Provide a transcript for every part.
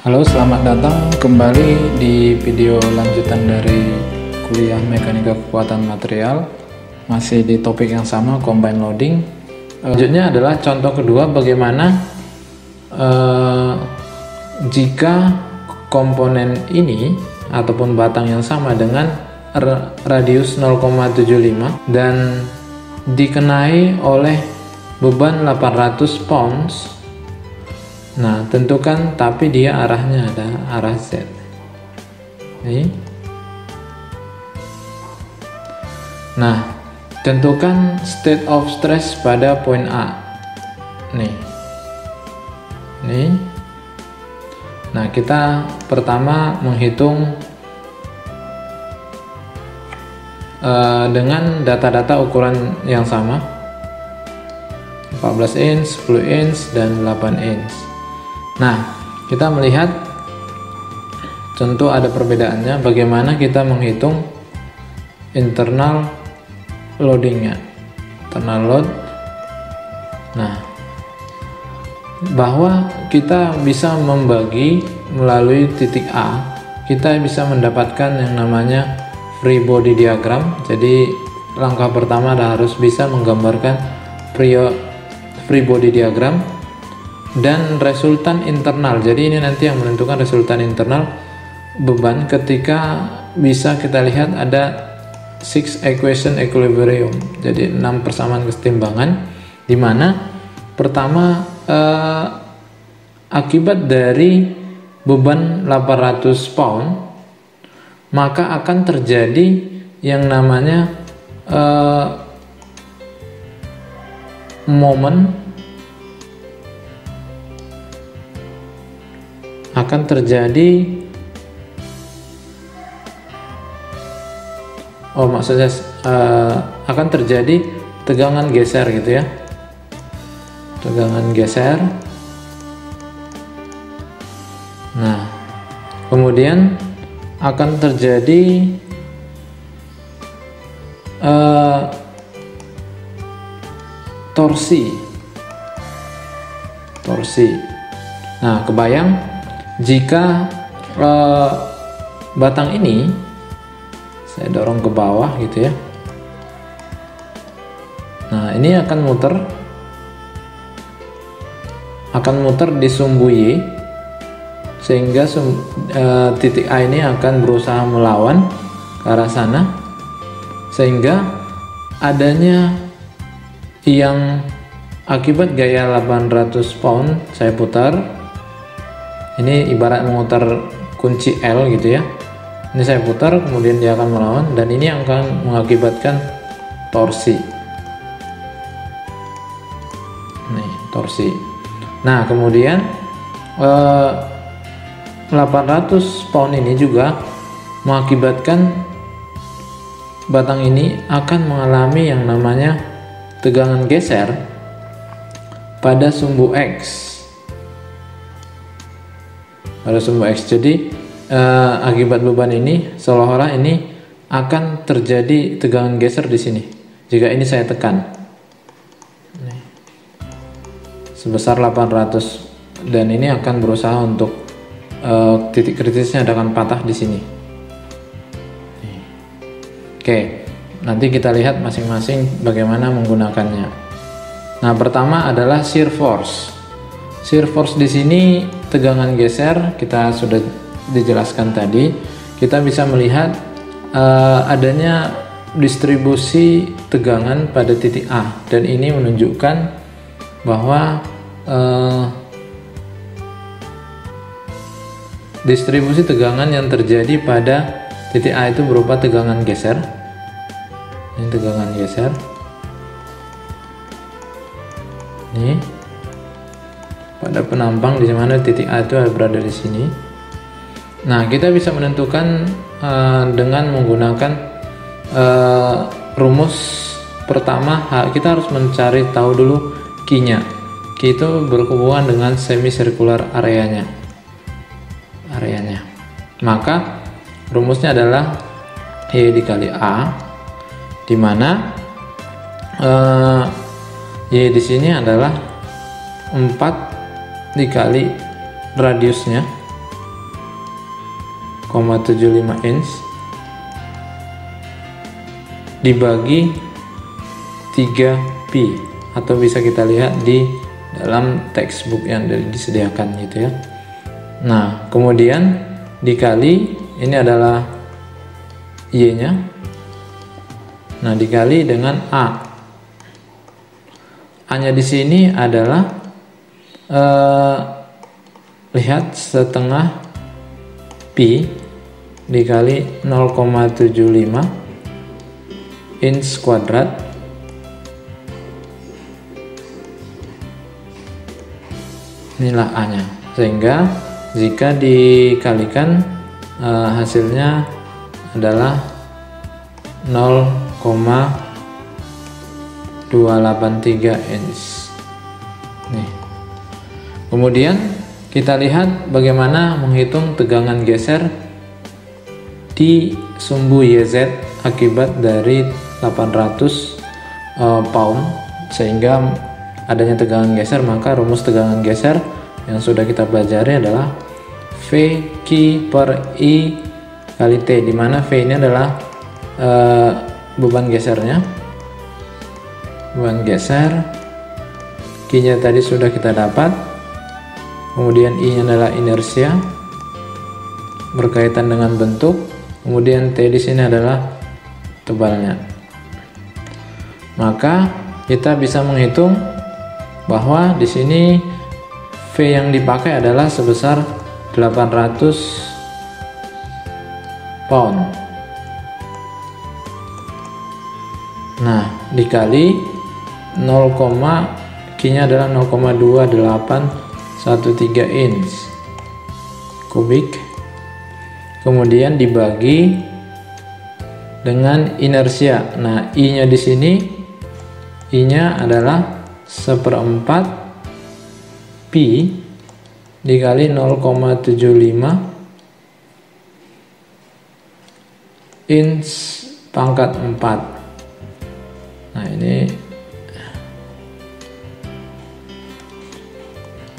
Halo, selamat datang kembali di video lanjutan dari kuliah mekanika kekuatan material. Masih di topik yang sama, combine loading. Selanjutnya adalah contoh kedua, bagaimana jika komponen ini ataupun batang yang sama dengan radius 0,75 dan dikenai oleh beban 800 pounds. Nah, tentukan, tapi dia arahnya ada arah Z. Nih. Nah, tentukan state of stress pada poin A. Nih. Nih. Nah, kita pertama menghitung dengan data-data ukuran yang sama. 14 inch, 10 inch, dan 8 inch. Nah, kita melihat tentu ada perbedaannya bagaimana kita menghitung internal loadingnya, internal load. Nah, bahwa kita bisa membagi melalui titik A, kita bisa mendapatkan yang namanya free body diagram. Jadi langkah pertama adalah harus bisa menggambarkan free body diagram dan resultan internal. Jadi ini nanti yang menentukan resultan internal beban ketika bisa kita lihat ada 6 equation equilibrium. Jadi 6 persamaan kesetimbangan, di mana pertama akibat dari beban 800 pound maka akan terjadi yang namanya momen akan terjadi akan terjadi tegangan geser gitu ya, tegangan geser. Nah, kemudian akan terjadi torsi. Nah, kebayang jika batang ini saya dorong ke bawah gitu ya. Nah, ini akan muter di sumbu Y, sehingga titik A ini akan berusaha melawan ke arah sana, sehingga adanya yang akibat gaya 800 pound saya putar. Ini ibarat memutar kunci L gitu ya. Ini saya putar, kemudian dia akan melawan, dan ini akan mengakibatkan torsi. Nih, torsi. Nah, kemudian 800 pound ini juga mengakibatkan batang ini akan mengalami yang namanya tegangan geser pada sumbu X. Jadi akibat beban ini seolah-olah ini akan terjadi tegangan geser di sini jika ini saya tekan sebesar 800, dan ini akan berusaha untuk titik kritisnya akan patah di sini. Oke, nanti kita lihat masing-masing bagaimana menggunakannya. Nah, pertama adalah shear force. Shear force di sini tegangan geser, kita sudah dijelaskan tadi. Kita bisa melihat adanya distribusi tegangan pada titik A, dan ini menunjukkan bahwa distribusi tegangan yang terjadi pada titik A itu berupa tegangan geser. Ini tegangan geser. Ini pada penampang di mana titik A itu berada di sini. Nah, kita bisa menentukan dengan menggunakan rumus pertama. Kita harus mencari tahu dulu Q-nya. Q itu berhubungan dengan semicircular areanya. Maka rumusnya adalah Y dikali A, di mana Y di sini adalah 4 dikali radiusnya inch dibagi 3 pi, atau bisa kita lihat di dalam textbook yang disediakan gitu ya. Nah, kemudian dikali, ini adalah Y-nya. Nah, dikali dengan A. A-nya di sini adalah lihat setengah pi dikali 0,75 inch kuadrat. Inilah A-nya, sehingga jika dikalikan hasilnya adalah 0,283 inch. Nih. Kemudian kita lihat bagaimana menghitung tegangan geser di sumbu YZ akibat dari 800 pound, sehingga adanya tegangan geser, maka rumus tegangan geser yang sudah kita pelajari adalah V Q per I kali T, di mana V ini adalah beban gesernya, beban geser, Q-nya tadi sudah kita dapat, kemudian I-nya adalah inersia berkaitan dengan bentuk, kemudian T di sini adalah tebalnya. Maka kita bisa menghitung bahwa di sini V yang dipakai adalah sebesar 800 pound. Nah, dikali 0, Q-nya adalah 0,2813 inch kubik. Kemudian dibagi dengan inersia. Nah, I-nya di sini, I-nya adalah 1/4 pi dikali 0,75 inch pangkat 4. Nah, ini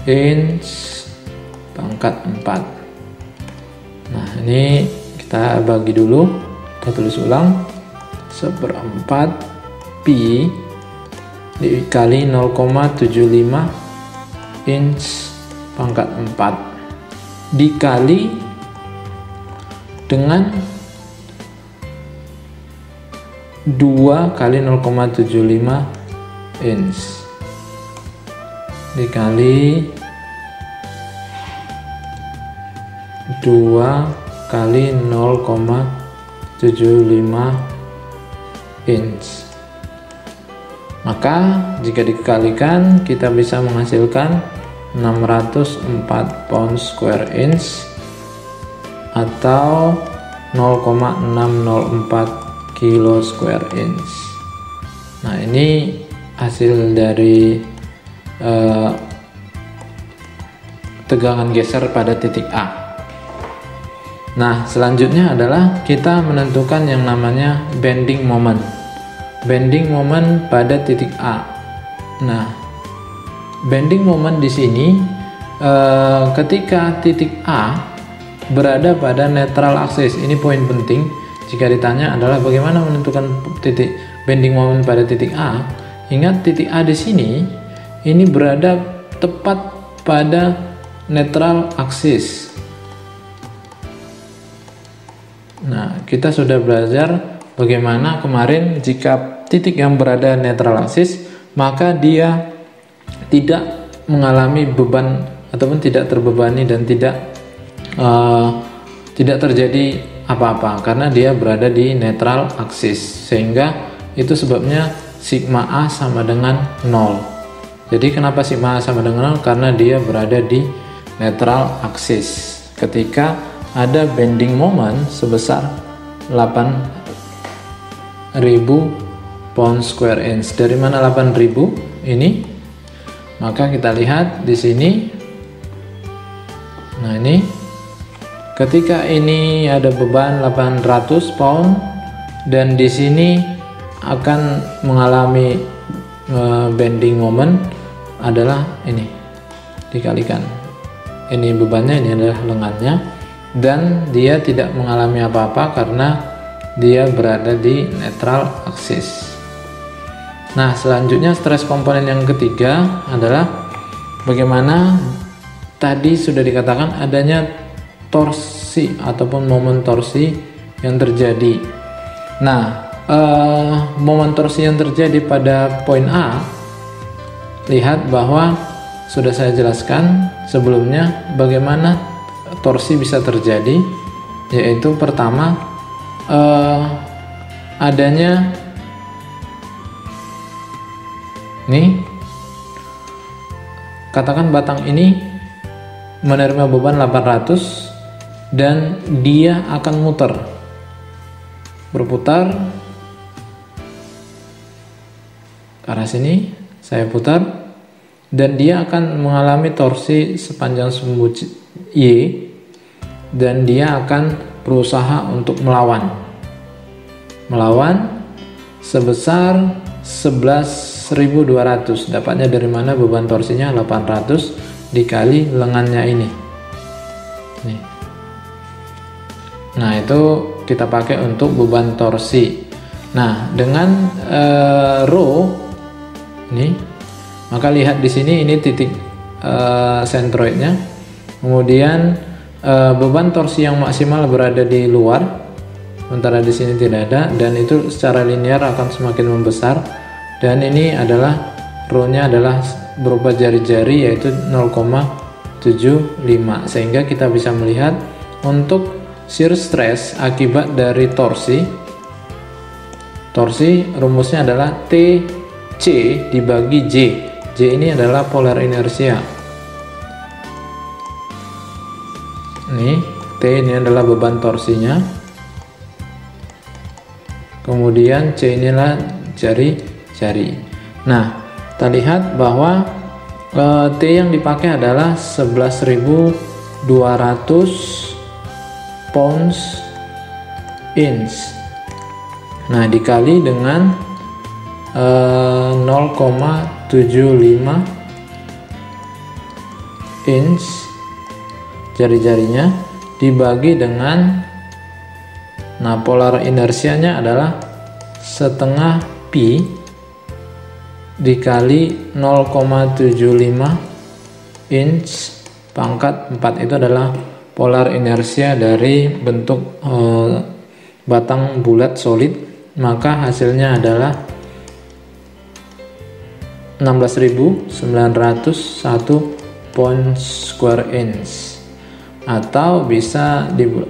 inch pangkat 4. Nah, ini kita bagi dulu, kita tulis ulang, 1/4 pi dikali 0,75 inch pangkat 4 dikali dengan 2 kali 0,75 inch dikali 2 kali 0,75 inch. Maka jika dikalikan kita bisa menghasilkan 604 pound square inch atau 0,604 kilo square inch. Nah, ini hasil dari tegangan geser pada titik A. Nah, selanjutnya adalah kita menentukan yang namanya bending moment. Bending moment pada titik A. Nah, bending moment di sini ketika titik A berada pada netral axis. Ini poin penting jika ditanya adalah bagaimana menentukan titik bending moment pada titik A. Ingat, titik A di sini ini berada tepat pada netral axis. Nah, kita sudah belajar bagaimana kemarin jika titik yang berada netral axis, maka dia tidak mengalami beban ataupun tidak terbebani dan tidak terjadi apa-apa karena dia berada di netral axis, sehingga itu sebabnya sigma A sama dengan 0. Jadi kenapa sigma A sama dengan 0? Karena dia berada di netral axis ketika ada bending moment sebesar 8.000 pound square inch. Dari mana 8.000 ini? Maka kita lihat di sini. Nah, ini ketika ini ada beban 800 pound dan di sini akan mengalami bending moment adalah ini dikalikan. Ini bebannya, ini adalah lengannya. dan dia tidak mengalami apa-apa karena dia berada di neutral axis. Nah, selanjutnya stres komponen yang ketiga adalah bagaimana tadi sudah dikatakan adanya torsi ataupun momen torsi yang terjadi. Nah, momen torsi yang terjadi pada poin A, lihat bahwa sudah saya jelaskan sebelumnya bagaimana torsi bisa terjadi, yaitu pertama adanya nih, katakan batang ini menerima beban 800 dan dia akan muter, berputar ke arah sini, saya putar, dan dia akan mengalami torsi sepanjang sumbu Y, dan dia akan berusaha untuk melawan sebesar 11.200. Dapatnya dari mana beban torsinya? 800 dikali lengannya ini. Nih. Nah, itu kita pakai untuk beban torsi. Nah, dengan rho ini, maka lihat di sini, ini titik sentroidnya. Kemudian beban torsi yang maksimal berada di luar, sementara di sini tidak ada, dan itu secara linear akan semakin membesar. Dan ini adalah rho-nya adalah berupa jari-jari, yaitu 0,75, sehingga kita bisa melihat untuk shear stress akibat dari torsi rumusnya adalah TC dibagi J. J ini adalah polar inersia. Nih, T ini adalah beban torsinya. Kemudian C inilah jari-jari. Nah, kita lihat bahwa T yang dipakai adalah 11.200 pounds inch. Nah, dikali dengan 0,75 inch jari-jarinya, dibagi dengan, nah, polar inersianya adalah setengah pi dikali 0,75 inch pangkat 4. Itu adalah polar inersia dari bentuk batang bulat solid. Maka hasilnya adalah 16.901 pound square inch, atau bisa dibuat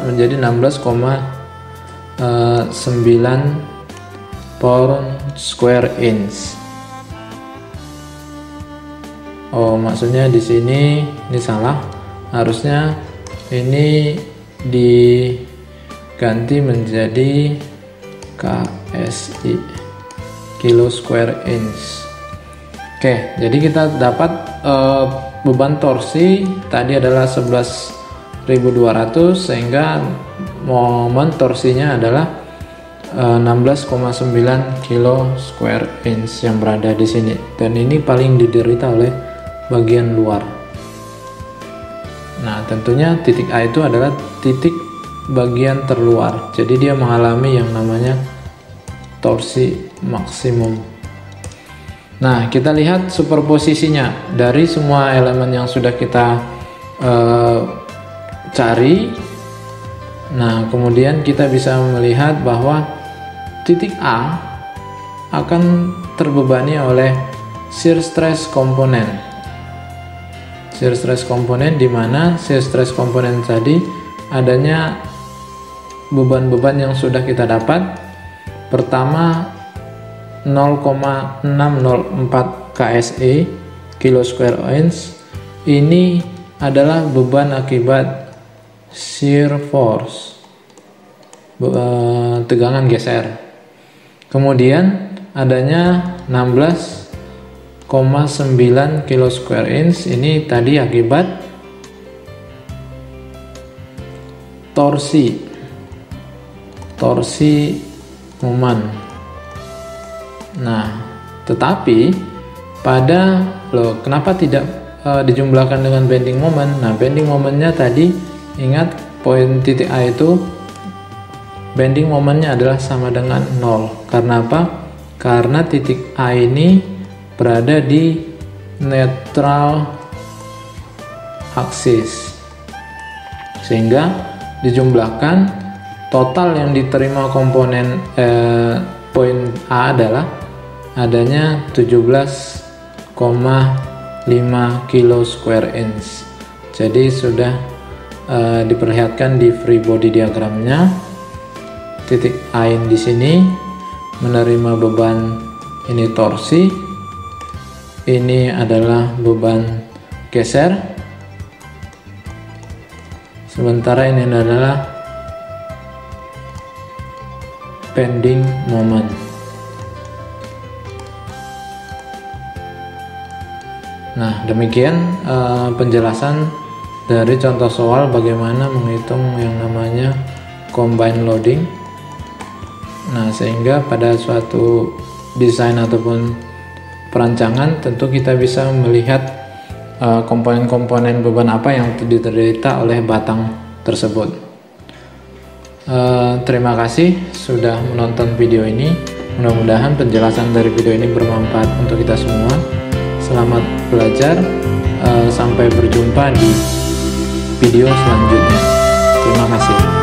menjadi 16,9 pound square inch. Oh, maksudnya di sini ini salah, harusnya ini diganti menjadi KSI, kilo square inch. Oke, jadi kita dapat beban torsi tadi adalah 11.200, sehingga momen torsinya adalah 16,9 kilo square inch yang berada di sini, dan ini paling diderita oleh bagian luar. Nah, tentunya titik A itu adalah titik bagian terluar, jadi dia mengalami yang namanya torsi maksimum. Nah, kita lihat superposisinya dari semua elemen yang sudah kita cari. Nah, kemudian kita bisa melihat bahwa titik A akan terbebani oleh shear stress komponen. Shear stress komponen, di mana shear stress komponen tadi adanya beban-beban yang sudah kita dapat. Pertama, 0,604 KSE, kilo square inch. Ini adalah beban akibat shear force, tegangan geser. Kemudian adanya 16,9 kilo square inch, ini tadi akibat torsi momen. Nah, tetapi pada kenapa tidak dijumlahkan dengan bending moment. Nah, bending momentnya tadi, ingat poin titik A itu bending momennya adalah sama dengan 0. Karena apa? Karena titik A ini berada di neutral axis, sehingga dijumlahkan total yang diterima komponen poin A adalah adanya 17,5 kilo square inch. Jadi sudah diperlihatkan di free body diagramnya, titik A di sini menerima beban ini torsi, ini adalah beban geser, sementara ini adalah bending moment. Nah, demikian penjelasan dari contoh soal bagaimana menghitung yang namanya combine loading. Nah, sehingga pada suatu desain ataupun perancangan tentu kita bisa melihat komponen-komponen beban apa yang diterita oleh batang tersebut. Terima kasih sudah menonton video ini. Mudah-mudahan penjelasan dari video ini bermanfaat untuk kita semua. Selamat belajar, sampai berjumpa di video selanjutnya. Terima kasih.